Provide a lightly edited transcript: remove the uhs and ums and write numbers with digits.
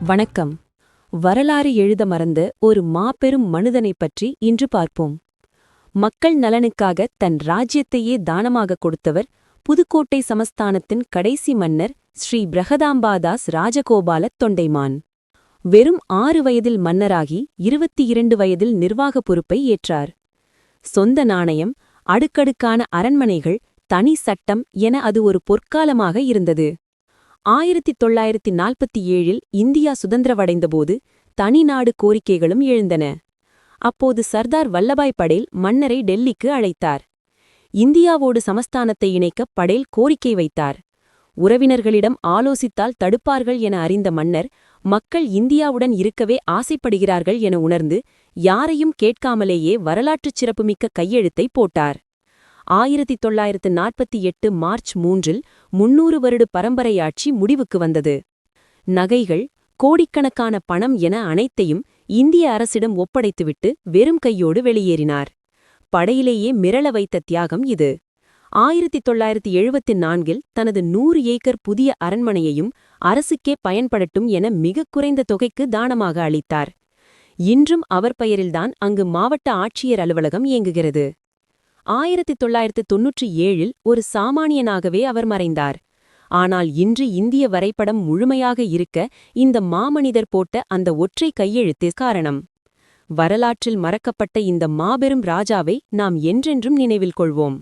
வணக்கம். வரலாறு எழுத மறந்த ஒரு மாபெரும் மனிதனைப் பற்றி இன்று பார்ப்போம். மக்கள் நலனுக்காக தன் ராஜ்யத்தையே தானமாக கொடுத்தவர் புதுக்கோட்டை சமஸ்தானத்தின் கடைசி மன்னர் ஸ்ரீ பிரகதாம்பாதாஸ் ராஜகோபால தொண்டைமான். வெறும் 6 வயதில் மன்னராகி 22 வயதில் நிர்வாகப் பொறுப்பை ஏற்றார். சொந்த நாணயம், அடுக்கடுக்கான அரண்மனைகள், தனி சட்டம் என அது ஒரு பொற்காலமாக இருந்தது. 1947இல் இந்தியா சுதந்திரமடைந்தபோது தனிநாடு கோரிக்கைகளும் எழுந்தன. அப்போது சர்தார் வல்லபாய் படேல் மன்னரை டெல்லிக்கு அழைத்தார். இந்தியாவோடு சமஸ்தானத்தை இணைக்க படேல் கோரிக்கை வைத்தார். உறவினர்களிடம் ஆலோசித்தால் தடுப்பார்கள் என அறிந்த மன்னர், மக்கள் இந்தியாவுடன் இருக்கவே ஆசைப்படுகிறார்கள் என உணர்ந்து யாரையும் கேட்காமலேயே வரலாற்றுச் சிறப்புமிக்க கையெழுத்தை போட்டார். 1948 மார்ச் 3இல் 300 வருட பரம்பரையாட்சி முடிவுக்கு வந்தது. நகைகள், கோடிக்கணக்கான பணம் என அனைத்தையும் இந்திய அரசிடம் ஒப்படைத்துவிட்டு வெறும் கையோடு வெளியேறினார். படையிலேயே மிரள வைத்த தியாகம் இது. 1974இல் தனது 100 ஏக்கர் புதிய அரண்மனையையும் அரசுக்கே பயன்படட்டும் என மிகக் குறைந்த தொகைக்கு தானமாக அளித்தார். இன்றும் அவர் பெயரில்தான் அங்கு மாவட்ட ஆட்சியர் அலுவலகம் இயங்குகிறது. 1997இல் ஒரு சாமானியனாகவே அவர் மறைந்தார். ஆனால் இன்று இந்திய வரைபடம் முழுமையாக இருக்க இந்த மாமனிதர் போட்ட அந்த ஒற்றை கையெழுத்தே காரணம். வரலாற்றில் மறக்கப்பட்ட இந்த மாபெரும் ராஜாவை நாம் என்றென்றும் நினைவில் கொள்வோம்.